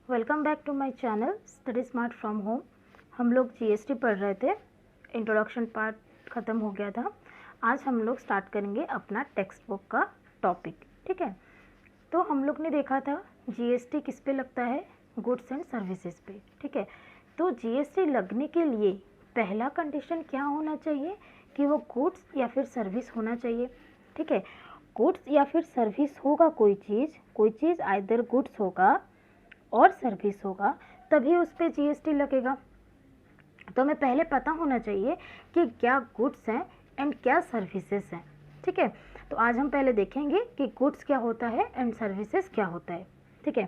Welcome back to my channel study smart from home. हम लोग GST पढ़ रहे थे, इंट्रोडक्शन पार्ट ख़त्म हो गया था। आज हम लोग स्टार्ट करेंगे अपना टेक्स्ट बुक का टॉपिक। ठीक है, तो हम लोग ने देखा था जीएसटी किस पे लगता है, गुड्स एंड सर्विसेज पे। ठीक है, तो जीएसटी लगने के लिए पहला कंडीशन क्या होना चाहिए कि वो गुड्स या फिर सर्विस होना चाहिए। ठीक है, गुड्स या फिर सर्विस होगा कोई चीज़ आइदर गुड्स होगा और सर्विस होगा, तभी उस पर जीएसटी लगेगा। तो हमें पहले पता होना चाहिए कि क्या गुड्स हैं एंड क्या सर्विसेज हैं। ठीक है, तो आज हम पहले देखेंगे कि गुड्स क्या होता है एंड सर्विसेज क्या होता है। ठीक है,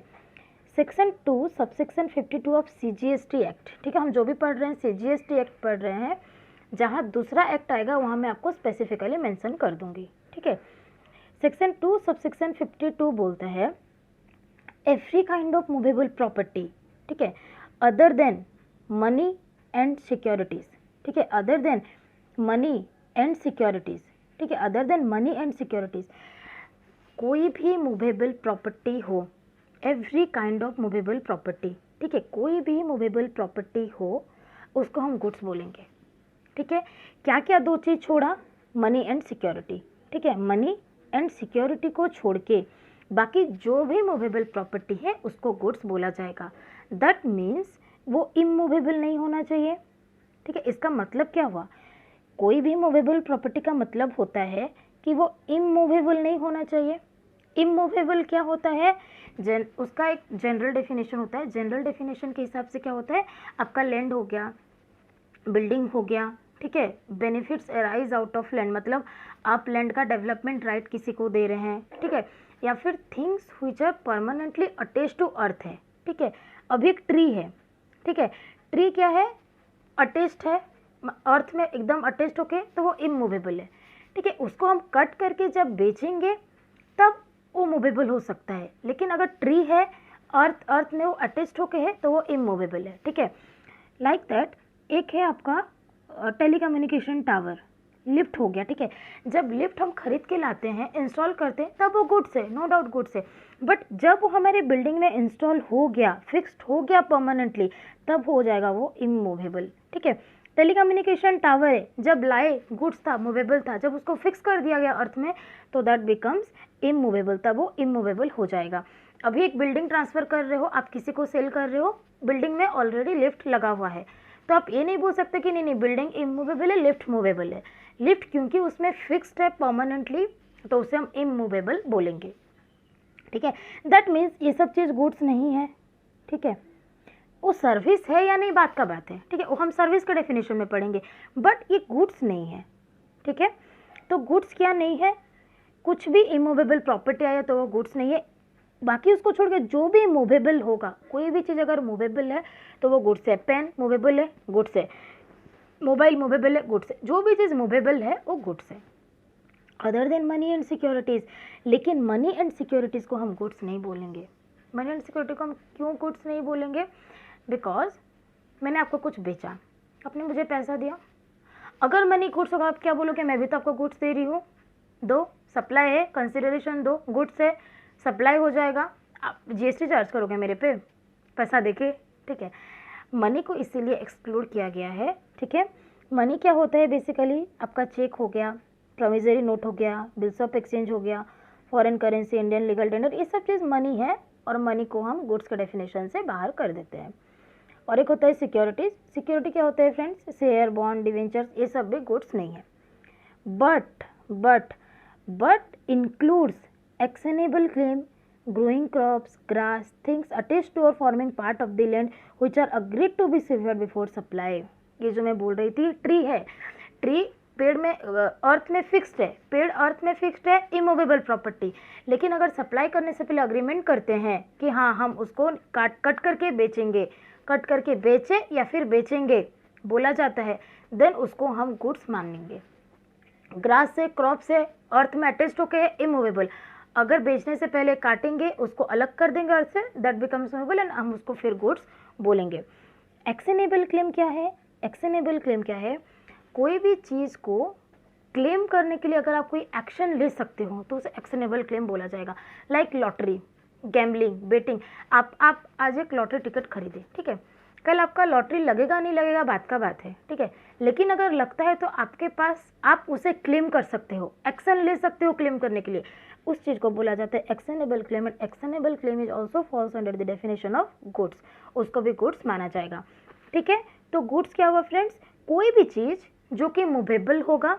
section 2 subsection 52 of CGST act. ठीक है, हम जो भी पढ़ रहे हैं सीजीएसटी एक्ट पढ़ रहे हैं, जहाँ दूसरा एक्ट आएगा वहाँ मैं आपको स्पेसिफिकली मेंशन कर दूंगी। ठीक है, सेक्शन 2 सबसेक्शन 52 बोलता है every kind of movable property, ठीक है, other than money and securities. ठीक है, other than money and securities. ठीक है, other than money and securities, कोई भी मूवेबल प्रॉपर्टी हो, every kind of movable property. ठीक है, कोई भी मूवेबल प्रॉपर्टी हो उसको हम गुड्स बोलेंगे। ठीक है, क्या क्या दो चीज़ छोड़ा, मनी एंड सिक्योरिटी। ठीक है, मनी एंड सिक्योरिटी को छोड़ के बाकी जो भी मूवेबल प्रॉपर्टी है उसको गुड्स बोला जाएगा। दैट मीन्स वो इमूवेबल नहीं होना चाहिए। ठीक है, इसका मतलब क्या हुआ, कोई भी मूवेबल प्रॉपर्टी का मतलब होता है कि वो इमूवेबल नहीं होना चाहिए। इमूवेबल क्या होता है, उसका एक जनरल डेफिनेशन होता है। जनरल डेफिनेशन के हिसाब से क्या होता है, आपका लैंड हो गया, बिल्डिंग हो गया, ठीक है, benefits arise out of land, मतलब आप लैंड का डेवलपमेंट राइट किसी को दे रहे हैं। ठीक है, या फिर things which are permanently attach to earth है। ठीक है, अभी एक ट्री है। ठीक है, ट्री क्या है, अटैच्ड है अर्थ में, एकदम अटैच्ड होके, तो वो इमूवेबल है। ठीक है, उसको हम कट करके जब बेचेंगे तब वो मूवेबल हो सकता है, लेकिन अगर ट्री है अर्थ में वो अटैच्ड होके है तो वो इमूवेबल है। ठीक है, लाइक दैट एक है आपका टेलीकम्युनिकेशन टावर, लिफ्ट हो गया। ठीक है, जब लिफ्ट हम खरीद के लाते हैं, इंस्टॉल करते हैं, तब वो गुड्स है, नो डाउट गुड्स है। बट जब वो हमारे बिल्डिंग में इंस्टॉल हो गया, फिक्स्ड हो गया परमानेंटली, तब हो जाएगा वो इमूवेबल। ठीक है, टेलीकम्युनिकेशन टावर है, जब लाए गुड्स था, मूवेबल था, जब उसको फिक्स कर दिया गया अर्थ में तो दैट बिकम्स इमूवेबल, तब वो इमूवेबल हो जाएगा। अभी एक बिल्डिंग ट्रांसफ़र कर रहे हो, आप किसी को सेल कर रहे हो, बिल्डिंग में ऑलरेडी लिफ्ट लगा हुआ है, तो आप ये नहीं बोल सकते कि नहीं बिल्डिंग इमूवेबल है, लिफ्ट मूवेबल है। लिफ्ट क्योंकि उसमें फिक्स्ड है परमानेंटली, तो उसे हम इमूवेबल बोलेंगे। ठीक है, दैट मीन्स ये सब चीज़ गुड्स नहीं है। ठीक है, वो सर्विस है या नहीं बात का बात है। ठीक है, वो हम सर्विस के डेफिनेशन में पढ़ेंगे, बट ये गुड्स नहीं है। ठीक है, तो गुड्स क्या नहीं है, कुछ भी इमूवेबल प्रॉपर्टी आया तो वो गुड्स नहीं है। बाकी उसको छोड़ के जो भी मूवेबल होगा, कोई भी चीज़ अगर मूवेबल है तो वो गुड्स है। पेन मूवेबल है, गुड्स है। मोबाइल मूवेबल है, गुड्स है। जो भी चीज़ मूवेबल है वो गुड्स है, other than money and securities. लेकिन मनी एंड सिक्योरिटीज़ को हम गुड्स नहीं बोलेंगे। मनी एंड सिक्योरिटी को हम क्यों गुड्स नहीं बोलेंगे, बिकॉज मैंने आपको कुछ बेचा, आपने मुझे पैसा दिया। अगर मनी गुड्स होगा, आप क्या बोलोगे, मैं भी तो आपको गुड्स दे रही हूँ, दो, सप्लाई है, कंसिडरेशन दो, गुड्स है, सप्लाई हो जाएगा, आप जीएसटी चार्ज करोगे मेरे पे पैसा देके। ठीक है, मनी को इसीलिए एक्सक्लूड किया गया है। ठीक है, मनी क्या होता है, बेसिकली आपका चेक हो गया, प्रोमिसरी नोट हो गया, बिल्स ऑफ एक्सचेंज हो गया, foreign currency, Indian legal tender, ये सब चीज़ मनी है, और मनी को हम गुड्स के डेफिनेशन से बाहर कर देते हैं। और एक होता है सिक्योरिटीज़। सिक्योरिटी क्या होता है फ्रेंड्स, शेयर, बॉन्ड, डिवेंचर्स, ये सब भी गुड्स नहीं है। But includes actionable claim, growing crops, grass, things attached to or forming part of the land which are agreed to be severed before supply। ये जो मैं बोल रही थी, ट्री है, ट्री पेड़ में अर्थ में फिक्स्ड है, पेड़ अर्थ में फिक्स्ड है, इमूवेबल प्रॉपर्टी। लेकिन अगर सप्लाई करने से पहले अग्रीमेंट करते हैं कि हाँ हम उसको कट करके बेचेंगे, कट करके बेचे या फिर बेचेंगे बोला जाता है, देन उसको हम गुड्स मानेंगे। ग्रास से, क्रॉप से, अर्थ में अटैच्ड होके इमूवेबल, अगर बेचने से पहले काटेंगे, उसको अलग कर देंगे अर्थ से, दैट बिकम्स मूवेबल एंड हम उसको फिर गुड्स बोलेंगे। एक्शनेबल क्लेम क्या है, एक्शनेबल क्लेम क्या है, कोई भी चीज़ को क्लेम करने के लिए अगर आप कोई एक्शन ले सकते हो तो उसे एक्शनेबल क्लेम बोला जाएगा। Like lottery, gambling, betting. आप आज एक लॉटरी टिकट खरीदे, ठीक है, कल आपका लॉटरी लगेगा नहीं लगेगा बात का बात है, ठीक है, लेकिन अगर लगता है तो आपके पास आप उसे क्लेम कर सकते हो, एक्शन ले सकते हो क्लेम करने के लिए, उस चीज़ को बोला जाता है actionable claim. And actionable claim is also falls under the definition of goods, उसको भी गुड्स माना जाएगा, ठीक है। तो गुड्स क्या हुआ फ्रेंड्स, कोई भी चीज़ जो कि मूवेबल होगा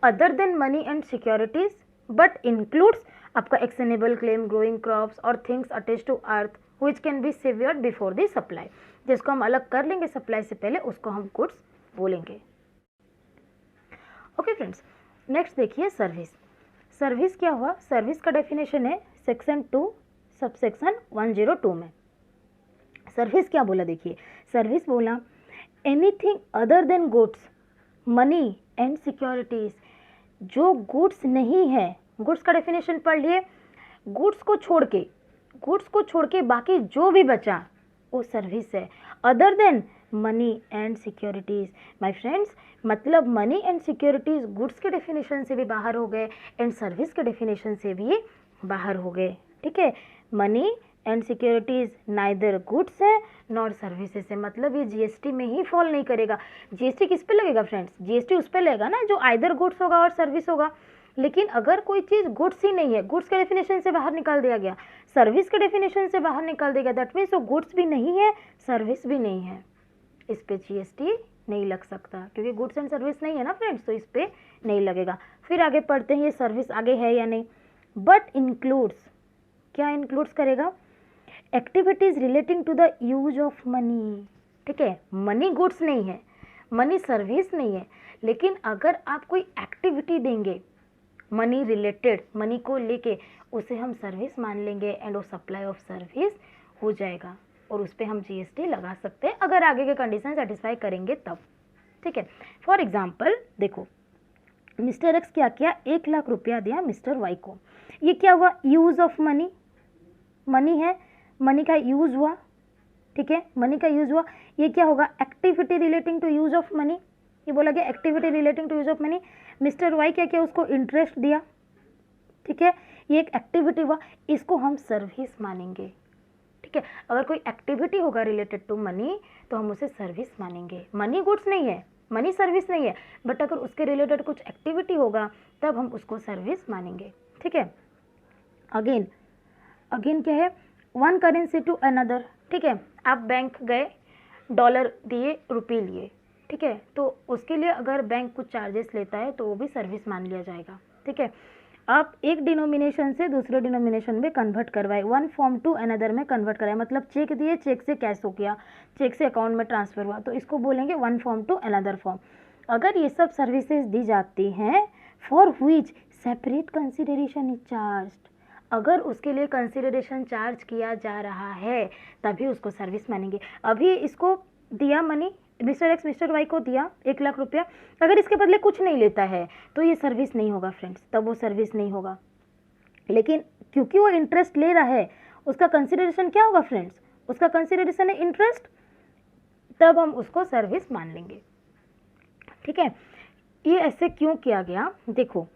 other than money and securities but includes आपका एक्शनेबल क्लेम, ग्रोइंग क्रॉप्स और things attach to earth which can be severed before the supply. जिसको हम अलग कर लेंगे सप्लाई से पहले, उसको हम गुड्स बोलेंगे। ओके फ्रेंड्स, नेक्स्ट देखिए सर्विस। सर्विस क्या हुआ, सर्विस का डेफिनेशन है सेक्शन 2 सबसेक्शन 102 में। सर्विस क्या बोला, देखिए सर्विस बोला anything other than goods, money and securities, जो गुड्स नहीं है, गुड्स का डेफिनेशन पढ़ लिए, गुड्स को छोड़ के बाकी जो भी बचा वो सर्विस है, other than money and securities. My friends, मतलब मनी एंड सिक्योरिटीज गुड्स के डेफिनेशन से भी बाहर हो गए एंड सर्विस के डेफिनेशन से भी बाहर हो गए, ठीक है। Money and securities neither goods है नॉर सर्विसेज है, मतलब ये जीएसटी में ही फॉल नहीं करेगा। जीएसटी किस पे लगेगा फ्रेंड्स, जीएसटी उस पे लगेगा ना जो आइदर गुड्स होगा और सर्विस होगा। लेकिन अगर कोई चीज़ गुड्स ही नहीं है, गुड्स के डेफिनेशन से बाहर निकाल दिया गया, सर्विस के डेफिनेशन से बाहर निकाल दिया गया, दैट मीन्स वो गुड्स भी नहीं है सर्विस भी नहीं है, इस पे जीएसटी नहीं लग सकता क्योंकि गुड्स एंड सर्विस नहीं है ना फ्रेंड्स, तो इस पे नहीं लगेगा। फिर आगे पढ़ते हैं ये सर्विस आगे है या नहीं, बट इंक्लूड्स, क्या इंक्लूड्स करेगा, activities relating to the use of money, ठीक है। मनी गुड्स नहीं है, मनी सर्विस नहीं है, लेकिन अगर आप कोई एक्टिविटी देंगे मनी रिलेटेड, मनी को लेके, उसे हम सर्विस मान लेंगे एंड वो सप्लाई ऑफ सर्विस हो जाएगा और उस पर हम जीएसटी लगा सकते हैं अगर आगे के कंडीशन सेटिस्फाई करेंगे तब, ठीक है। फॉर एग्जाम्पल देखो, मिस्टर एक्स क्या किया, 1 लाख रुपया दिया मिस्टर वाई को, ये क्या हुआ, यूज ऑफ मनी, मनी है, मनी का यूज हुआ, ठीक है, मनी का यूज हुआ। ये क्या होगा, activity relating to use of money, ये बोला गया activity relating to use of money. Mister Y क्या किया, उसको इंटरेस्ट दिया, ठीक है, ये एक एक्टिविटी हुआ, इसको हम सर्विस मानेंगे, ठीक है। अगर कोई एक्टिविटी होगा रिलेटेड टू मनी तो हम उसे सर्विस मानेंगे, मनी गुड्स नहीं है, मनी सर्विस नहीं है, बट अगर उसके रिलेटेड कुछ एक्टिविटी होगा तब हम उसको सर्विस मानेंगे, ठीक है। अगेन क्या है, वन करेंसी टू अनदर, ठीक है, आप बैंक गए, डॉलर दिए, रुपये लिए, ठीक है, तो उसके लिए अगर बैंक कुछ चार्जेस लेता है तो वो भी सर्विस मान लिया जाएगा, ठीक है। आप एक डिनोमिनेशन से दूसरे डिनोमिनेशन में कन्वर्ट करवाए, वन फॉर्म टू अनदर में कन्वर्ट कराए, मतलब चेक दिए, चेक से कैश हो गया, चेक से अकाउंट में ट्रांसफर हुआ, तो इसको बोलेंगे one form to another form. अगर ये सब सर्विसेज दी जाती हैं for which separate consideration is charged, अगर उसके लिए कंसिडरेशन चार्ज किया जा रहा है तभी उसको सर्विस मानेंगे। अभी इसको दिया money, mister X mister Y को दिया 1 लाख रुपया, अगर इसके बदले कुछ नहीं लेता है तो ये सर्विस नहीं होगा फ्रेंड्स, तब वो सर्विस नहीं होगा। लेकिन क्योंकि वो इंटरेस्ट ले रहा है, उसका कंसिडरेशन क्या होगा फ्रेंड्स, उसका कंसिडरेशन है इंटरेस्ट, तब हम उसको सर्विस मान लेंगे, ठीक है। ये ऐसे क्यों किया गया, देखो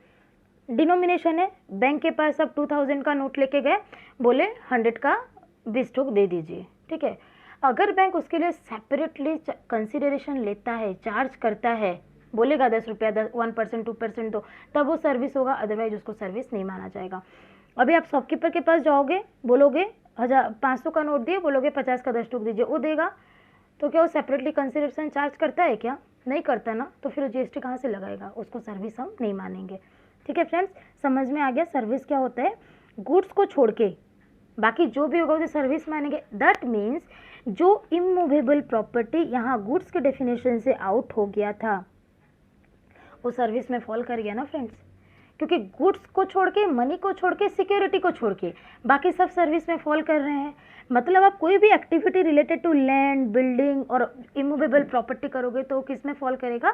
डिनोमिनेशन है, बैंक के पास अब 2000 का नोट लेके गए, बोले 100 का 20 ठोक दे दीजिए, ठीक है। अगर बैंक उसके लिए सेपरेटली कंसिडरेशन लेता है, चार्ज करता है, बोलेगा 10 रुपया 1% 2% दो, तब वो सर्विस होगा, अदरवाइज उसको सर्विस नहीं माना जाएगा। अभी आप शॉपकीपर के पास जाओगे, बोलोगे 500 का नोट दिए, बोलोगे 50 का 10 ठोक दीजिए, वो देगा, तो क्या वो सेपरेटली कंसिडरेशन चार्ज करता है क्या, नहीं करता ना, तो फिर जीएसटी कहाँ से लगाएगा, उसको सर्विस हम नहीं मानेंगे, ठीक है फ्रेंड्स। समझ में आ गया सर्विस क्या होता है, गुड्स को छोड़ के बाकी जो भी होगा उसे सर्विस मानेंगे। दैट मीन्स जो इमूवेबल प्रॉपर्टी यहाँ गुड्स के डेफिनेशन से आउट हो गया था वो सर्विस में फॉल कर गया ना फ्रेंड्स, क्योंकि गुड्स को छोड़ के, मनी को छोड़ के, सिक्योरिटी को छोड़ के बाकी सब सर्विस में फॉल कर रहे हैं। मतलब आप कोई भी activity related to land, building और इमूवेबल प्रॉपर्टी करोगे तो किस में फॉल करेगा,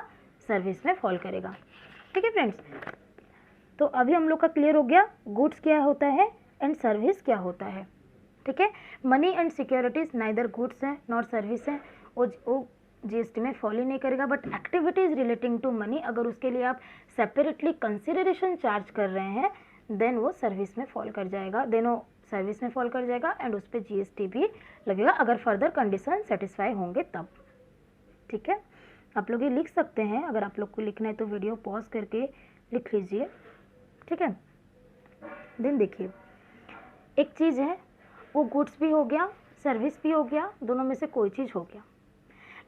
सर्विस में फॉल करेगा, ठीक है फ्रेंड्स। तो अभी हम लोग का क्लियर हो गया गुड्स क्या होता है एंड सर्विस क्या होता है, ठीक है। Money and securities neither goods हैं नॉर सर्विस हैं, वो जीएसटी में फॉलो ही नहीं करेगा, but activities relating to money अगर उसके लिए आप सेपरेटली कंसिडरेशन चार्ज कर रहे हैं देन वो सर्विस में फॉल कर जाएगा, देन वो सर्विस में फॉल कर जाएगा एंड उस पर जीएसटी भी लगेगा अगर फर्दर कंडीशन सेटिस्फाई होंगे तब। ठीक है, आप लोग ये लिख सकते हैं, अगर आप लोग को लिखना है तो वीडियो पॉज करके लिख लीजिए। ठीक है, देन देखिए एक चीज़ है वो गुड्स भी हो गया, सर्विस भी हो गया, दोनों में से कोई चीज़ हो गया,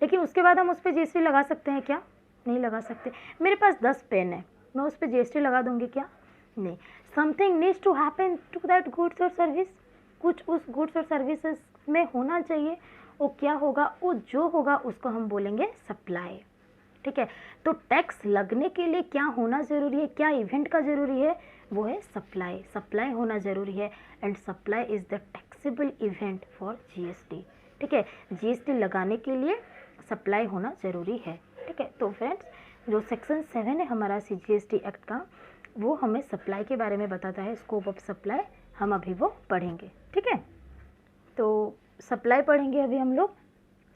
लेकिन उसके बाद हम उस पर जीएसटी लगा सकते हैं क्या? नहीं लगा सकते। मेरे पास 10 पेन है, मैं उस पर जीएसटी लगा दूंगी क्या? नहीं। Something needs to happen to that goods और सर्विस, कुछ उस गुड्स और सर्विसेज में होना चाहिए। वो क्या होगा? वो जो होगा उसको हम बोलेंगे सप्लाई। ठीक है, तो टैक्स लगने के लिए क्या होना ज़रूरी है, क्या इवेंट का ज़रूरी है? वो है सप्लाई। सप्लाई होना ज़रूरी है and supply is the taxable event for GST. ठीक है, जीएसटी लगाने के लिए सप्लाई होना ज़रूरी है। ठीक है, तो फ्रेंड्स जो सेक्शन 7 है हमारा जीएसटी एक्ट का, वो हमें सप्लाई के बारे में बताता है, स्कोप ऑफ सप्लाई हम अभी वो पढ़ेंगे। ठीक है, तो सप्लाई पढ़ेंगे अभी हम लोग।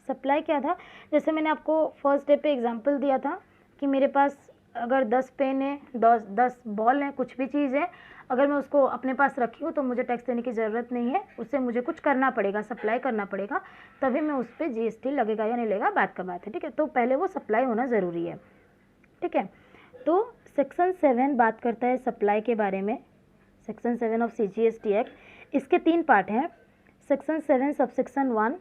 सप्लाई क्या था? जैसे मैंने आपको फर्स्ट डे पे एग्जांपल दिया था कि मेरे पास अगर 10 पेन है, 10 बॉल है, कुछ भी चीज़ है, अगर मैं उसको अपने पास रखी हूँ तो मुझे टैक्स देने की ज़रूरत नहीं है, उससे मुझे कुछ करना पड़ेगा, सप्लाई करना पड़ेगा, तभी मैं उस पर जीएसटी लगेगा या नहीं लगेगा बात का बात है। ठीक है, तो पहले वो सप्लाई होना ज़रूरी है। ठीक है, तो सेक्शन 7 बात करता है सप्लाई के बारे में। सेक्शन 7 ऑफ जीएसटी एक्ट, इसके 3 पार्ट हैं। Section 7 subsection 1,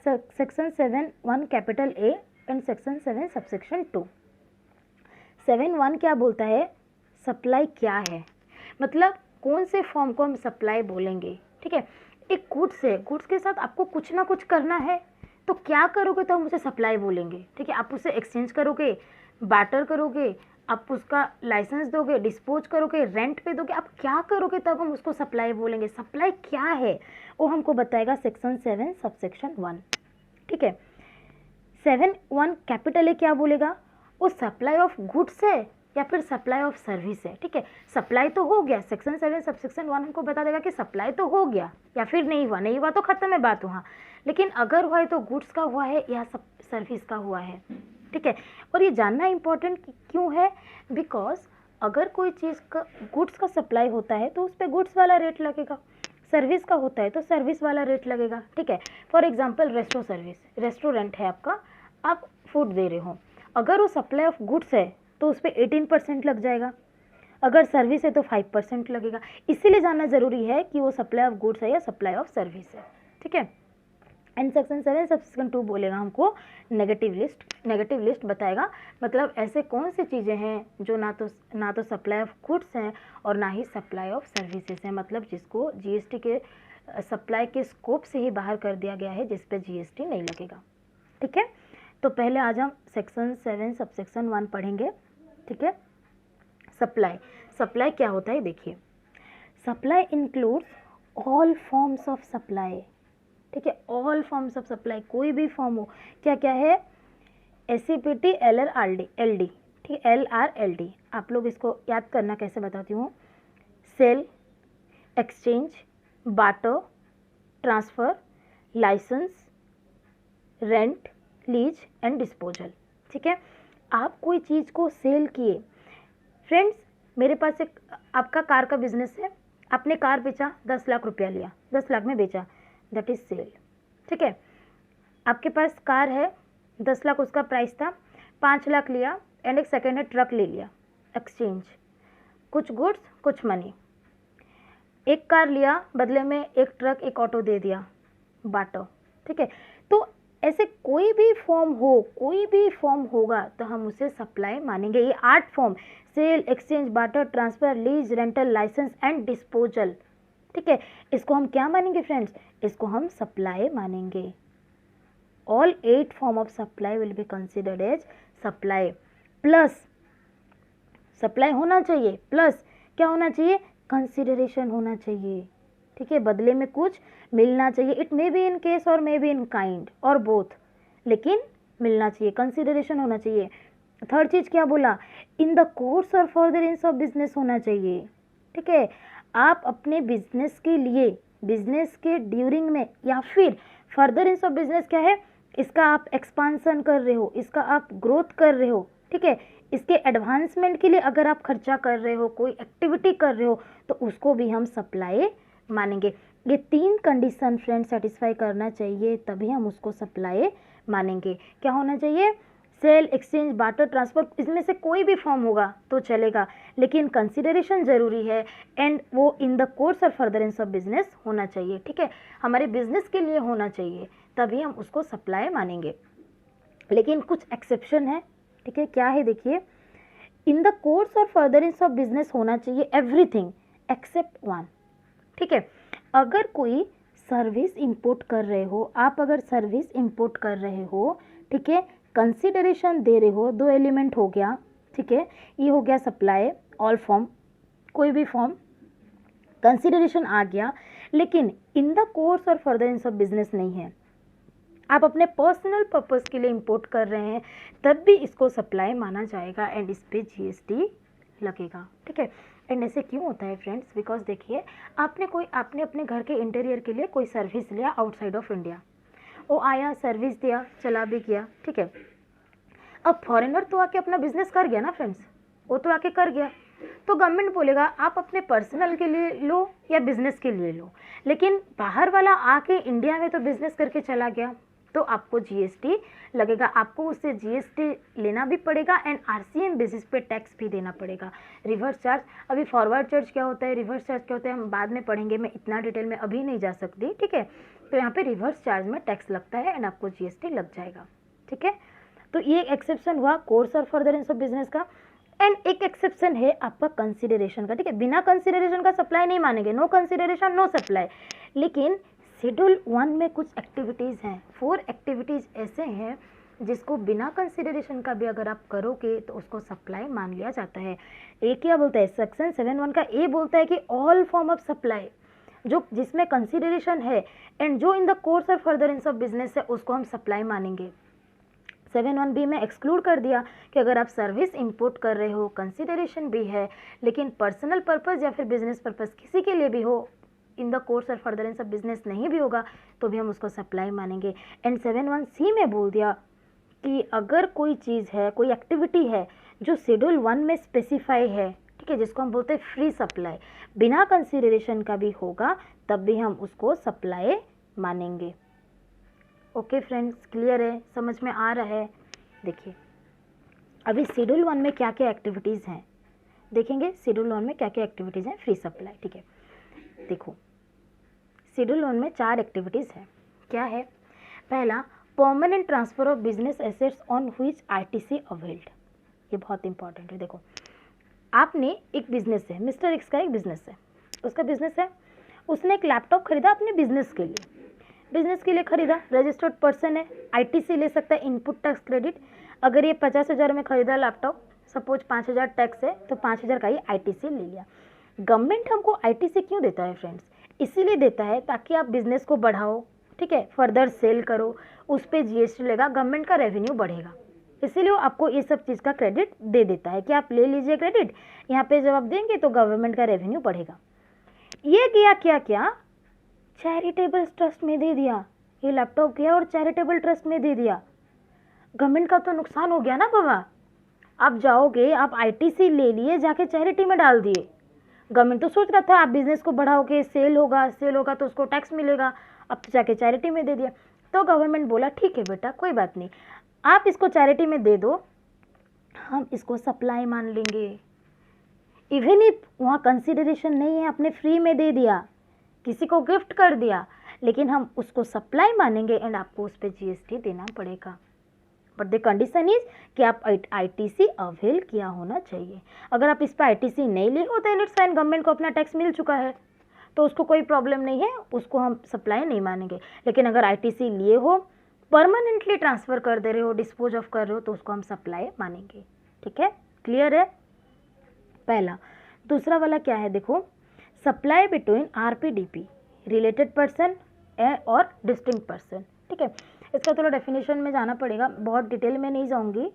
section 7(1) capital A and section 7 subsection 2। 7(1) क्या बोलता है? सप्लाई क्या है, मतलब कौन से फॉर्म को हम सप्लाई बोलेंगे। ठीक है, एक गुड्स है, गुड्स के साथ आपको कुछ ना कुछ करना है, तो क्या करोगे तो हम उसे सप्लाई बोलेंगे। ठीक है, आप उसे एक्सचेंज करोगे, बार्टर करोगे, आप उसका लाइसेंस दोगे, डिस्पोज करोगे, रेंट पे दोगे, आप क्या करोगे तब हम उसको सप्लाई बोलेंगे। सप्लाई क्या है वो हमको बताएगा सेक्शन 7 सबसेक्शन 1। ठीक है, 7(1) कैपिटल ए क्या बोलेगा? वो सप्लाई ऑफ गुड्स है या फिर सप्लाई ऑफ सर्विस है। ठीक है, सप्लाई तो हो गया, सेक्शन 7 सबसेक्शन 1 हमको बता देगा कि सप्लाई तो हो गया या फिर नहीं हुआ, नहीं हुआ तो खत्म है बात वहाँ, लेकिन अगर हुआ है तो गुड्स का हुआ है या सर्विस का हुआ है। ठीक है, और ये जानना इम्पोर्टेंट क्यों है? बिकॉज अगर कोई चीज़ का गुड्स का सप्लाई होता है तो उस पर गुड्स वाला रेट लगेगा, सर्विस का होता है तो सर्विस वाला रेट लगेगा। ठीक है, for example resto service, restaurant है आपका, आप फूड दे रहे हो, अगर वो सप्लाई ऑफ गुड्स है तो उस पर 18% लग जाएगा, अगर सर्विस है तो 5% लगेगा। इसीलिए जानना ज़रूरी है कि वो सप्लाई ऑफ गुड्स है या सप्लाई ऑफ सर्विस है। ठीक है, एंड सेक्शन 7 सबसेक्शन 2 बोलेगा हमको नेगेटिव लिस्ट बताएगा, मतलब ऐसे कौन सी चीज़ें हैं जो ना तो सप्लाई ऑफ गुड्स हैं और ना ही सप्लाई ऑफ सर्विसेज हैं, मतलब जिसको जीएसटी के सप्लाई के स्कोप से ही बाहर कर दिया गया है, जिस पे जीएसटी नहीं लगेगा। ठीक है, तो पहले आज हम सेक्शन 7 सबसेक्शन 1 पढ़ेंगे। ठीक है, सप्लाई क्या होता है देखिए। Supply includes all forms of supply. ठीक है, ऑल फॉर्म्स ऑफ सप्लाई, कोई भी फॉर्म हो, क्या क्या है? SCPT, LRLD। ठीक है, LRLD आप लोग इसको याद करना, कैसे बताती हूँ। Sale, exchange, barter, transfer, licence, rent, lease and disposal. ठीक है, आप कोई चीज़ को सेल किए, फ्रेंड्स मेरे पास एक आपका कार का बिजनेस है, आपने कार बेचा, 10 लाख रुपया लिया, 10 लाख में बेचा, दैट इज सेल। ठीक है, आपके पास कार है, 10 लाख उसका प्राइस था, 5 लाख लिया एंड एक सेकेंड हैंड ट्रक ले लिया, एक्सचेंज, कुछ गुड्स कुछ मनी। एक कार लिया, बदले में एक ट्रक एक ऑटो दे दिया, बार्टर। ठीक है, तो ऐसे कोई भी फॉर्म होगा तो हम उसे सप्लाई मानेंगे। ये 8 form, sale, exchange, barter, transfer, lease, rental, licence and disposal. ठीक है, इसको हम क्या मानेंगे फ्रेंड्स? इसको हम सप्लाई मानेंगे। All 8 form of supply will be considered as supply. Plus supply होना चाहिए, प्लस क्या होना चाहिए? कंसिडरेशन होना चाहिए। ठीक है, बदले में कुछ मिलना चाहिए। It may be in case और मे बी इन काइंड और बोथ, लेकिन मिलना चाहिए, कंसिडरेशन होना चाहिए। थर्ड चीज क्या बोला? इन the course or furtherance of business होना चाहिए। ठीक है, आप अपने बिजनेस के लिए, बिजनेस के ड्यूरिंग में या फिर फर्दरेंस ऑफ बिजनेस क्या है? इसका आप एक्सपांसन कर रहे हो, इसका आप ग्रोथ कर रहे हो। ठीक है, इसके एडवांसमेंट के लिए अगर आप खर्चा कर रहे हो, कोई एक्टिविटी कर रहे हो, तो उसको भी हम सप्लाई मानेंगे। ये 3 कंडीशन फ्रेंड सेटिस्फाई करना चाहिए, तभी हम उसको सप्लाई मानेंगे। क्या होना चाहिए? सेल, एक्सचेंज, बार्टर, ट्रांसफर, इसमें से कोई भी फॉर्म होगा तो चलेगा, लेकिन कंसिडरेशन ज़रूरी है एंड वो इन the course or furtherance of business होना चाहिए। ठीक है, हमारे बिजनेस के लिए होना चाहिए, तभी हम उसको सप्लाई मानेंगे। लेकिन कुछ एक्सेप्शन है। ठीक है, क्या है देखिए, इन the course or furtherance of business होना चाहिए एवरीथिंग एक्सेप्ट वन। ठीक है, अगर कोई सर्विस इंपोर्ट कर रहे हो, आप अगर सर्विस इंपोर्ट कर रहे हो, ठीक है, कंसिडरेशन दे रहे हो, 2 एलिमेंट हो गया। ठीक है, ये हो गया सप्लाई, ऑल फॉर्म, कोई भी फॉर्म, कंसिडरेशन आ गया, लेकिन इन the course or furtherance of business नहीं है, आप अपने पर्सनल पर्पस के लिए इंपोर्ट कर रहे हैं, तब भी इसको सप्लाई माना जाएगा एंड इस पे जीएसटी लगेगा। ठीक है, एंड ऐसे क्यों होता है फ्रेंड्स? बिकॉज देखिए, आपने अपने घर के इंटीरियर के लिए कोई सर्विस लिया आउटसाइड ऑफ इंडिया, वो आया, सर्विस दिया, चला भी गया। ठीक है, अब फॉरेनर तो आके अपना बिजनेस कर गया ना फ्रेंड्स, वो तो आके कर गया, तो गवर्नमेंट बोलेगा आप अपने पर्सनल के लिए लो या बिजनेस के लिए लो, लेकिन बाहर वाला आके इंडिया में तो बिजनेस करके चला गया, तो आपको जीएसटी लगेगा, आपको उससे जीएसटी लेना भी पड़ेगा एंड आरसीएम बेसिस पे टैक्स भी देना पड़ेगा। रिवर्स चार्ज, अभी फॉरवर्ड चार्ज क्या होता है, रिवर्स चार्ज क्या होता है, हम बाद में पढ़ेंगे, मैं इतना डिटेल में अभी नहीं जा सकती। ठीक है, तो यहाँ पे रिवर्स चार्ज में टैक्स लगता है एंड आपको जीएसटी लग जाएगा। ठीक है, तो ये एक्सेप्शन हुआ course or furtherance of business का। एंड एक एक्सेप्शन है आपका कंसिडरेशन का। ठीक है, बिना कंसिडरेशन का सप्लाई नहीं मानेंगे, नो कंसिडरेशन नो सप्लाई। लेकिन शेड्यूल 1 में कुछ एक्टिविटीज़ हैं, 4 एक्टिविटीज़ ऐसे हैं जिसको बिना कंसिडरेशन का भी अगर आप करोगे तो उसको सप्लाई मान लिया जाता है। ए क्या बोलता है, सेक्शन 7(1) का ए बोलता है कि ऑल फॉर्म ऑफ सप्लाई जो जिसमें कंसिडरेशन है एंड जो इन the course or furtherance of business है उसको हम सप्लाई मानेंगे। 7(1) में एक्सक्लूड कर दिया कि अगर आप सर्विस इंपोर्ट कर रहे हो, कंसिडरेशन भी है, लेकिन पर्सनल पर्पस या फिर बिजनेस पर्पस किसी के लिए भी हो, इन the course or furtherance of business नहीं भी होगा तो भी हम उसको सप्लाई मानेंगे। एंड 7(1) में बोल दिया कि अगर कोई चीज़ है, कोई एक्टिविटी है जो शेड्यूल 1 में स्पेसिफाई है, ठीक है, जिसको हम बोलते हैं फ्री सप्लाई, बिना कंसिडरेशन का भी होगा तब भी हम उसको सप्लाई मानेंगे। ओके फ्रेंड्स, क्लियर है, समझ में आ रहा है? देखिए अभी शेड्यूल 1 में क्या क्या एक्टिविटीज़ हैं देखेंगे। शेड्यूल 1 में क्या क्या एक्टिविटीज़ हैं फ्री सप्लाई। ठीक है, देखो शेड्यूल 1 में 4 एक्टिविटीज़ है। क्या है? पहला, permanent transfer of business assets on which RTC availed. ये बहुत इंपॉर्टेंट है। देखो आपने एक बिजनेस है, मिस्टर एक्स का एक बिजनेस है, उसका बिजनेस है, उसने एक लैपटॉप खरीदा अपने बिजनेस के लिए खरीदा, रजिस्टर्ड पर्सन है, आईटीसी ले सकता है, इनपुट टैक्स क्रेडिट। अगर ये 50,000 में खरीदा लैपटॉप, सपोज 5,000 टैक्स है तो 5,000 का ही आईटीसी ले लिया। गवर्नमेंट हमको आईटीसी क्यों देता है फ्रेंड्स? इसीलिए देता है ताकि आप बिजनेस को बढ़ाओ, ठीक है, फर्दर सेल करो, उस पर जीएसटी लेगा, गवर्नमेंट का रेवेन्यू बढ़ेगा, इसीलिए वो आपको ये सब चीज़ का क्रेडिट दे देता है कि आप ले लीजिए क्रेडिट, यहाँ पे जब आप देंगे तो गवर्नमेंट का रेवेन्यू बढ़ेगा। ये किया क्या चैरिटेबल ट्रस्ट में दे दिया, ये लैपटॉप किया और चैरिटेबल ट्रस्ट में दे दिया। गवर्नमेंट का तो नुकसान हो गया ना बाबा। आप जाओगे, आप आईटीसी ले लिए, जाके चैरिटी में डाल दिए। गवर्नमेंट तो सोच रहा था आप बिजनेस को बढ़ाओगे, सेल होगा तो उसको टैक्स मिलेगा, अब तो जाके चैरिटी में दे दिया। तो गवर्नमेंट बोला ठीक है बेटा, कोई बात नहीं, आप इसको चैरिटी में दे दो, हम इसको सप्लाई मान लेंगे। इवन इफ वहाँ कंसिडरेशन नहीं है, आपने फ्री में दे दिया, किसी को गिफ्ट कर दिया, लेकिन हम उसको सप्लाई मानेंगे एंड आपको उस पर जीएसटी देना पड़ेगा। बट द कंडीशन इज कि आप आईटीसी अवेल किया होना चाहिए। अगर आप इस पर आईटीसी नहीं लिए हो तो इट्स फाइन, गवर्नमेंट को अपना टैक्स मिल चुका है तो उसको कोई प्रॉब्लम नहीं है, उसको हम सप्लाई नहीं मानेंगे। लेकिन अगर आईटीसी लिए हो, परमानेंटली ट्रांसफ़र कर दे रहे हो, डिस्पोज ऑफ कर रहे हो, तो उसको हम सप्लाई मानेंगे। ठीक है, क्लियर है पहला। दूसरा वाला क्या है देखो, सप्लाई बिटवीन आरपीडीपी, रिलेटेड पर्सन और डिस्टिंक्ट पर्सन। ठीक है, इसका थोड़ा डेफिनेशन में जाना पड़ेगा, बहुत डिटेल में नहीं जाऊंगी,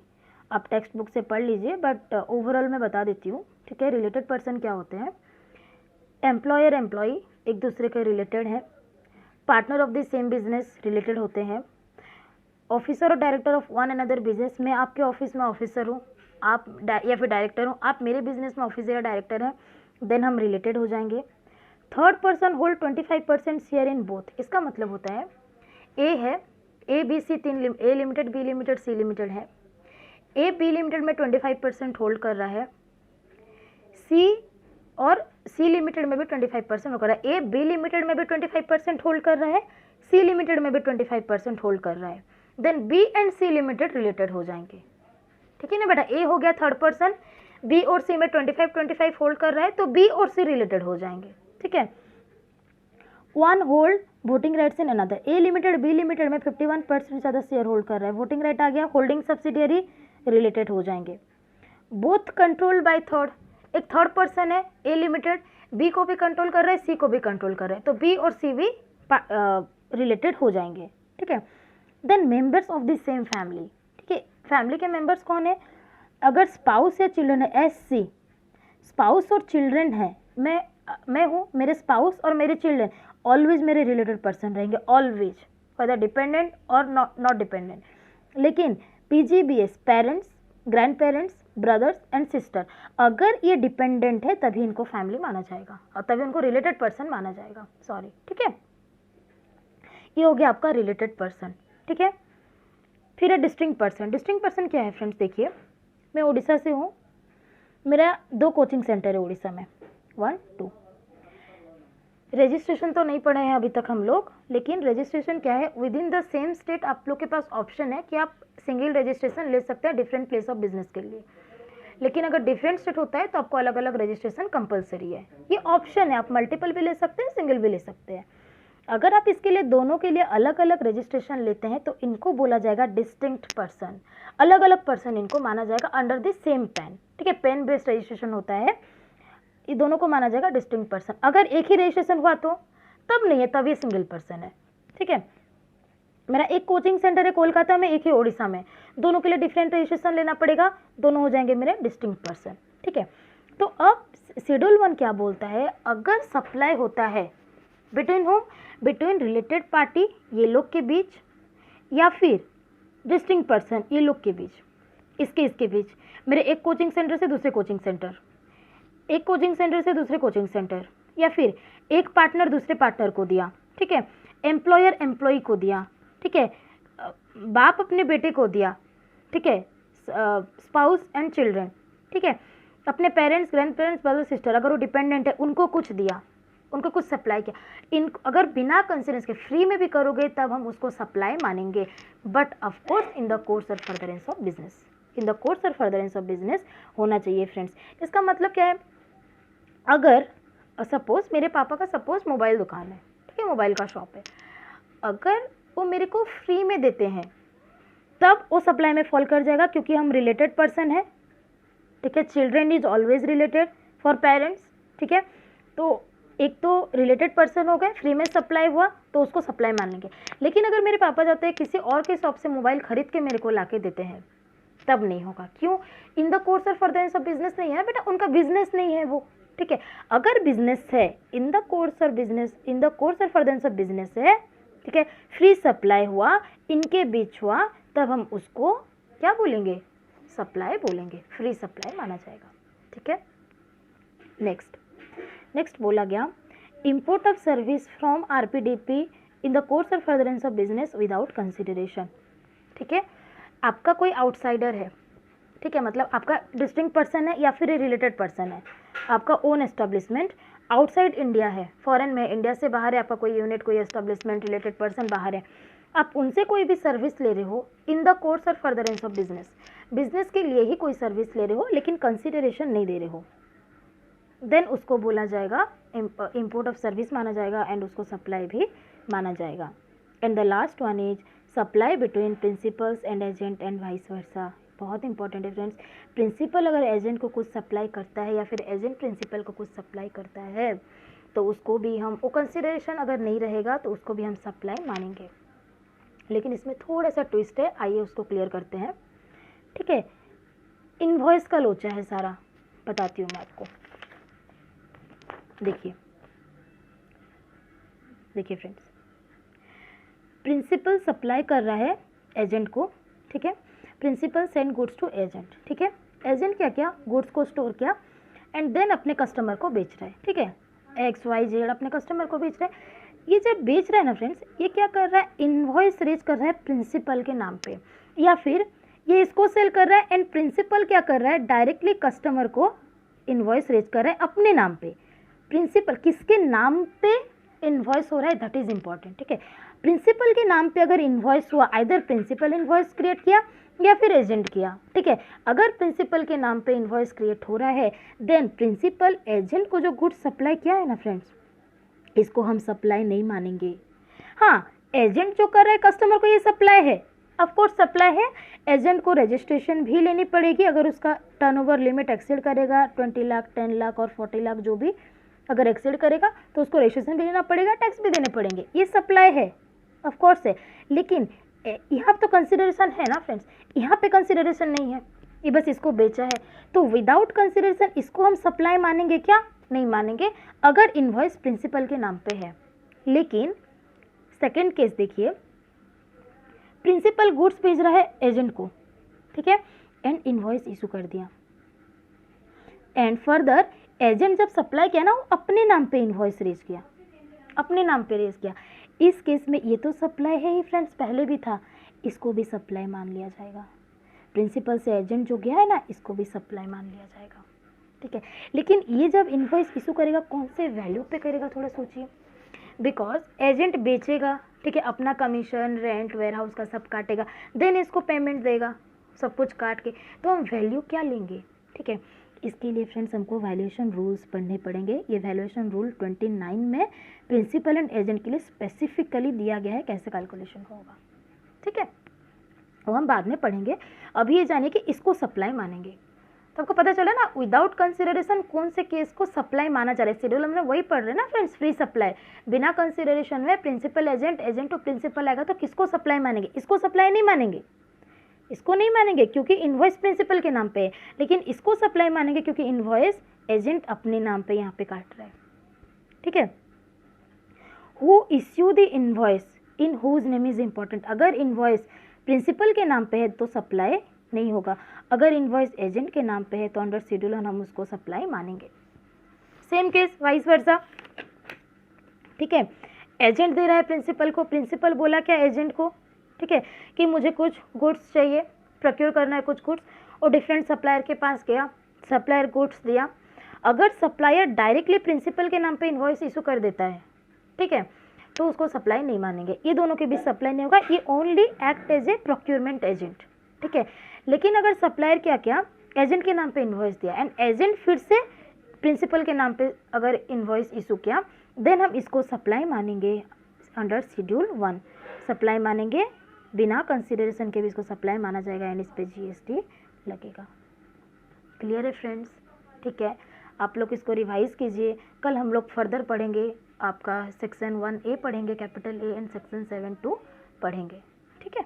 आप टेक्स्ट बुक से पढ़ लीजिए, बट ओवरऑल मैं बता देती हूँ। ठीक है, रिलेटेड पर्सन क्या होते हैं? एम्प्लॉयर एम्प्लॉई एक दूसरे के रिलेटेड है, partner of the same business related होते हैं, ऑफिसर और director of one another business. मैं आपके ऑफिस में ऑफिसर हूँ, आप या फिर डायरेक्टर हो, आप मेरे बिजनेस में ऑफिसर या डायरेक्टर हैं, देन हम रिलेटेड हो जाएंगे। Third person hold 25% share in both. इसका मतलब होता है ए बी सी तीन A limited, B limited, C limited है। ए बी लिमिटेड में 25% होल्ड कर रहा है, सी और सी लिमिटेड में भी 25% होल्ड कर रहा है। ए बी लिमिटेड में भी 25% होल्ड कर रहा है, सी लिमिटेड में भी 25% होल्ड कर रहा है। Then B and C limited related हो जाएंगे, ठीक है ना बेटा। ए हो गया थर्ड पर्सन, बी और सी में 25-25 होल्ड कर रहा है, तो बी और सी रिलेटेड हो जाएंगे, ठीक है। One hold voting rights in another. A limited B limited में 51% ज़्यादा शेयर होल्ड कर रहा है, वोटिंग राइट आ गया, होल्डिंग सब्सिडियरी रिलेटेड हो जाएंगे। बोथ कंट्रोल बाय थर्ड, एक थर्ड पर्सन है ए लिमिटेड, बी को भी कंट्रोल कर रहा है, सी को भी कंट्रोल कर रहा है, तो बी और सी भी रिलेटेड हो जाएंगे, ठीक है। Then members of the same family, ठीक है। फैमिली के मेंबर्स कौन है? अगर स्पाउस या चिल्ड्रन है, एस सी, स्पाउस और चिल्ड्रन है, मैं हूँ, मेरे स्पाउस और मेरे चिल्ड्रन ऑलवेज मेरे रिलेटेड पर्सन रहेंगे, ऑलवेज, वेदर डिपेंडेंट और नॉट डिपेंडेंट। लेकिन PGBS, parents, grand parents, brothers and sister, अगर ये डिपेंडेंट है तभी इनको फैमिली माना जाएगा और तभी उनको रिलेटेड पर्सन माना जाएगा, सॉरी, ठीक है। ये हो गया आपका रिलेटेड पर्सन, ठीक है। फिर है डिस्टिंक्ट पर्सन। डिस्टिंक्ट पर्सन क्या है फ्रेंड्स? देखिए, मैं उड़ीसा से हूँ, मेरा 2 कोचिंग सेंटर है उड़ीसा में, 1, 2। रजिस्ट्रेशन तो नहीं पढ़े हैं अभी तक हम लोग, लेकिन रजिस्ट्रेशन क्या है, with in the same state आप लोग के पास ऑप्शन है कि आप सिंगल रजिस्ट्रेशन ले सकते हैं डिफरेंट प्लेस ऑफ बिजनेस के लिए। लेकिन अगर डिफरेंट स्टेट होता है तो आपको अलग अलग रजिस्ट्रेशन कंपलसरी है, ये ऑप्शन है, आप मल्टीपल भी ले सकते हैं, सिंगल भी ले सकते हैं। अगर आप इसके लिए दोनों के लिए अलग अलग रजिस्ट्रेशन लेते हैं तो इनको बोला जाएगा डिस्टिंक्ट पर्सन, अलग अलग पर्सन इनको माना जाएगा अंडर द सेम पेन, ठीक है। पेन बेस्ड रजिस्ट्रेशन होता है, ये दोनों को माना जाएगा डिस्टिंक्ट पर्सन। अगर एक ही रजिस्ट्रेशन हुआ तो तब नहीं है, तब ये सिंगल पर्सन है, ठीक है। मेरा एक कोचिंग सेंटर है कोलकाता में, एक है उड़ीसा में, दोनों के लिए डिफरेंट रजिस्ट्रेशन लेना पड़ेगा, दोनों हो जाएंगे मेरे डिस्टिंक्ट पर्सन, ठीक है। तो अब शेड्यूल 1 क्या बोलता है, अगर सप्लाई होता है between home, between related party ये लोग के बीच, या फिर डिस्टिंक्ट पर्सन ये लोग के बीच, इसके बीच, मेरे एक कोचिंग सेंटर से दूसरे कोचिंग सेंटर, एक कोचिंग सेंटर से दूसरे कोचिंग सेंटर, या फिर एक पार्टनर दूसरे पार्टनर को दिया, ठीक है, एम्प्लॉयर एम्प्लॉई को दिया, ठीक है, बाप अपने बेटे को दिया, ठीक है, स्पाउस एंड चिल्ड्रन, ठीक है, अपने parents, grand parents, brother sister अगर वो डिपेंडेंट है उनको कुछ दिया, उनको कुछ सप्लाई किया, इन अगर बिना कंसिडरेंस के फ्री में भी करोगे तब हम उसको सप्लाई मानेंगे, but of course in the course or furtherance of business, in the course or furtherance of business होना चाहिए फ्रेंड्स। इसका मतलब क्या है, अगर सपोज मेरे पापा का सपोज मोबाइल दुकान है, ठीक है, मोबाइल का शॉप है, अगर वो मेरे को फ्री में देते हैं तब वो सप्लाई में फॉल कर जाएगा क्योंकि हम रिलेटेड पर्सन है, ठीक है। Children is always related for parents, ठीक है। तो एक तो रिलेटेड पर्सन हो गए, फ्री में सप्लाई हुआ तो उसको सप्लाई मान लेंगे। लेकिन अगर मेरे पापा जाते हैं किसी और के शॉप से मोबाइल खरीद के मेरे को ला के देते हैं तब नहीं होगा, क्यों? इन the course or furtherance of business नहीं है बेटा, उनका बिजनेस नहीं है वो, ठीक है। अगर बिजनेस है, इन द कोर्स और business, in the course or furtherance of business है, ठीक है, फ्री सप्लाई हुआ, इनके बीच हुआ, तब हम उसको क्या बोलेंगे, सप्लाई बोलेंगे, फ्री सप्लाई माना जाएगा, ठीक है। नेक्स्ट बोला गया import of service from RPDP in the course or furtherance of business without consideration, ठीक है। आपका कोई आउटसाइडर है, ठीक है, मतलब आपका डिस्टिंक्ट पर्सन है या फिर रिलेटेड पर्सन है, आपका ओन एस्टेब्लिशमेंट आउटसाइड इंडिया है, फॉरेन में, इंडिया से बाहर है, आपका कोई यूनिट, कोई एस्टेब्लिशमेंट, रिलेटेड पर्सन बाहर है, आप उनसे कोई भी सर्विस ले रहे हो इन the course or furtherance of business, business के लिए ही कोई सर्विस ले रहे हो लेकिन कंसिडरेशन नहीं दे रहे हो, देन उसको बोला जाएगा इंपोर्ट ऑफ सर्विस माना जाएगा एंड उसको सप्लाई भी माना जाएगा। And the last one is supply between principles and agent and vice versa. बहुत इंपॉर्टेंट है फ्रेंड्स, प्रिंसिपल अगर एजेंट को कुछ सप्लाई करता है या फिर एजेंट प्रिंसिपल को कुछ सप्लाई करता है तो उसको भी हम, वो कंसिडरेशन अगर नहीं रहेगा तो उसको भी हम सप्लाई मानेंगे। लेकिन इसमें थोड़ा सा ट्विस्ट है, आइए उसको क्लियर करते हैं, ठीक है। इनवॉइस का लोचा है सारा, बताती हूँ मैं आपको। देखिए फ्रेंड्स, प्रिंसिपल सप्लाई कर रहा है एजेंट को, ठीक है, principal send goods to agent, ठीक है, एजेंट क्या किया, गुड्स को स्टोर किया एंड देन अपने कस्टमर को बेच रहा है, ठीक है, XYZ अपने कस्टमर को बेच रहा है। ये जब बेच रहा है ना फ्रेंड्स, ये क्या कर रहा है, इनवॉइस रेज कर रहा है प्रिंसिपल के नाम पे, या फिर ये इसको सेल कर रहा है एंड प्रिंसिपल क्या कर रहा है, डायरेक्टली कस्टमर को इनवॉइस रेज कर रहा है अपने नाम पे। प्रिंसिपल किसके नाम पे इनवॉइस हो रहा है, दैट इज इंपॉर्टेंट, ठीक है। प्रिंसिपल के नाम पे अगर इनवॉइस हुआ, आइदर प्रिंसिपल इनवॉइस क्रिएट किया या फिर एजेंट किया, ठीक है। अगर प्रिंसिपल के नाम पे इनवॉइस क्रिएट हो रहा है, देन प्रिंसिपल एजेंट को जो गुड्स सप्लाई किया है ना फ्रेंड्स, इसको हम सप्लाई नहीं मानेंगे। हाँ, एजेंट जो कर रहा है कस्टमर को ये सप्लाई है, ऑफ कोर्स सप्लाई है, एजेंट को रजिस्ट्रेशन भी लेनी पड़ेगी अगर उसका टर्नओवर लिमिट एक्सीड करेगा 20 लाख, 10 लाख और 40 लाख जो भी अगर एक्सीड करेगा तो उसको रजिस्ट्रेशन भी लेना पड़ेगा, टैक्स भी देने पड़ेंगे, ये सप्लाई है, ऑफ कोर्स है। लेकिन यहाँ तो कंसिडरेशन है ना फ्रेंड्स, यहाँ पे कंसिडरेशन नहीं है, ये बस इसको बेचा है, तो विदाउट कंसिडरेशन इसको हम सप्लाई मानेंगे क्या, नहीं मानेंगे अगर इनवॉइस प्रिंसिपल के नाम पे है। लेकिन सेकंड केस देखिए, प्रिंसिपल गुड्स भेज रहा है एजेंट को, ठीक है, एंड इनवॉइस इशू कर दिया, एंड फर्दर एजेंट जब सप्लाई किया ना, वो अपने नाम पे इनवॉइस रेज किया, अपने नाम पे रेज किया। इस केस में ये तो सप्लाई है ही फ्रेंड्स, पहले भी था, इसको भी सप्लाई मान लिया जाएगा। प्रिंसिपल से एजेंट जो गया है ना, इसको भी सप्लाई मान लिया जाएगा, ठीक है। लेकिन ये जब इनवॉइस इशू करेगा, कौन से वैल्यू पे करेगा, थोड़ा सोचिए। बिकॉज एजेंट बेचेगा, ठीक है, अपना कमीशन, रेंट, वेयर हाउस का सब काटेगा, देन इसको पेमेंट देगा, सब कुछ काट के, तो हम वैल्यू क्या लेंगे, ठीक है। इसके लिए फ्रेंड्स हमको वैल्यूएशन रूल्स पढ़ने पड़ेंगे। ये वैल्यूएशन रूल 29 में प्रिंसिपल एंड एजेंट के लिए स्पेसिफिकली दिया गया है, कैसे कैलकुलेशन होगा, ठीक है, वो हम बाद में पढ़ेंगे। अभी ये जानिए कि इसको सप्लाई मानेंगे, तो आपको पता चला ना, विदाउट कंसिडरेशन कौन से केस को सप्लाई माना जा रहा है। शेड्यूल हमने वही पढ़ रहे हैं ना फ्रेंड्स, फ्री सप्लाई, बिना कंसिडरेशन में principal agent, agent to principal आएगा तो किसको सप्लाई मानेंगे, इसको सप्लाई नहीं मानेंगे, इसको नहीं मानेंगे क्योंकि इनवॉइस प्रिंसिपल के नाम पे है। लेकिन इसको सप्लाई मानेंगे क्योंकि इनवॉइस एजेंट अपने नाम पे यहाँ पे काट रहा है, ठीक है। Who issue the invoice in whose name is important. अगर इनवॉइस प्रिंसिपल के नाम पे है तो सप्लाई नहीं होगा, अगर इनवॉइस एजेंट के नाम पे है तो अंडर शेड्यूल हम उसको सप्लाई मानेंगे। सेम केस वाइस वर्सा, ठीक है। एजेंट दे रहा है प्रिंसिपल को, प्रिंसिपल बोला क्या एजेंट को, ठीक है, कि मुझे कुछ गुड्स चाहिए, प्रोक्योर करना है कुछ गुड्स, और डिफरेंट सप्लायर के पास गया, सप्लायर गुड्स दिया। अगर सप्लायर डायरेक्टली प्रिंसिपल के नाम पे इनवॉइस इशू कर देता है, ठीक है, तो उसको सप्लाई नहीं मानेंगे, ये दोनों के बीच सप्लाई नहीं होगा, ये only act as a procurement agent, ठीक है। लेकिन अगर सप्लायर क्या किया, एजेंट के नाम पे इनवॉइस दिया एंड एजेंट फिर से प्रिंसिपल के नाम पे अगर इनवॉइस इशू किया, देन हम इसको सप्लाई मानेंगे अंडर शेड्यूल 1, सप्लाई मानेंगे, बिना कंसिडरेशन के भी इसको सप्लाई माना जाएगा एंड इस पे GST लगेगा। क्लियर है फ्रेंड्स, ठीक है। आप लोग इसको रिवाइज कीजिए, कल हम लोग फर्दर पढ़ेंगे, आपका सेक्शन 1A पढ़ेंगे कैपिटल A एंड सेक्शन 7 2 पढ़ेंगे, ठीक है।